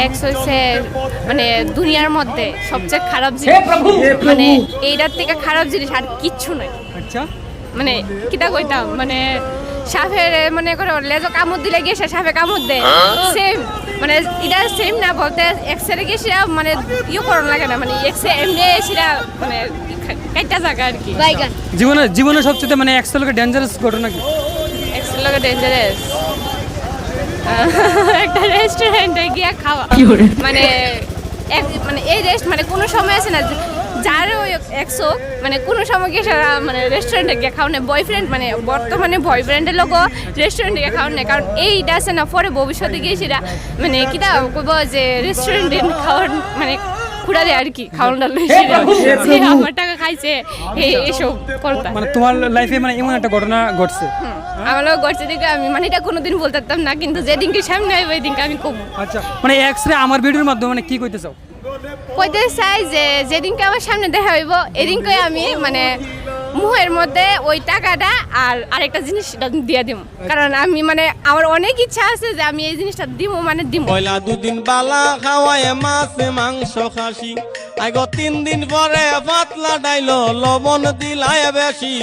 X হচ্ছে মানে দুনিয়ার মধ্যে সবচেয়ে খারাপ জিনিস, মানে এইটার থেকে খারাপ জিনিস আর কিচ্ছু নয়। আচ্ছা, মানে কিতা কইতাম, মানে সাপের মনে করো লেজো কামড় দিলে গিয়ে সে সাপে কামড় দেয়, সেম মানে এটা সেম না বলতে এক্সের গিয়ে সেটা মানে ইয়ে করন লাগে না, মানে এক্সে এমনি সেটা মানে কাইটা জায়গা আর কি। বাইগান জীবনে সবচেয়ে মানে এক্সেল ডেঞ্জারাস ঘটনা কি? এক্সের লগে ডেঞ্জারাস একটা রেস্টুরেন্টে গিয়ে খাওয়া, মানে মানে এই রেস্ট মানে কোনো সময় আছে না যার ওই একশো মানে কোনো সময় গিয়ে সারা মানে রেস্টুরেন্টে গিয়ে খাওয়া নেই, বয়ফ্রেন্ড মানে বর্তমানে বয়ফ্রেন্ডের লোকও রেস্টুরেন্টে গিয়ে খাওয়া নেই, কারণ এইটা আছে না পরে ভবিষ্যতে গিয়ে সেটা মানে কিতা করবো যে রেস্টুরেন্টে খাওয়ার মানে খুঁড়া দেয় আর কি, খাওয়ানোটা আমার টাকা খাইছে এইসব করতাম। মানে তোমার লাইফে মানে এমন একটা ঘটনা ঘটছে? আমার লোক গড়ছে দিকে আমি মানে এটা কোনোদিন বলতে পারতাম না, কিন্তু যেদিনকে সামনে আসবে ওই দিনকে আমি কমু। আচ্ছা, মানে এক্স রে আমার ভিডিওর মাধ্যমে মানে কি কইতে চাও? কইতে চাই যে যেদিনকে আমার সামনে দেখা হইব এদিনকে আমি মানে মুহের মধ্যে ওই টাকাটা আর আরেকটা জিনিস দিয়ে দিব, কারণ আমি মানে আমার অনেক ইচ্ছা আছে যে আমি এই জিনিসটা দিব মানে দিব। পয়লা দুদিন বালা খাওয়ায় মাছ মাংস খাসি, আগে 3 দিন পরে পাতলা ডাইল লবণ দিলায় বেশি।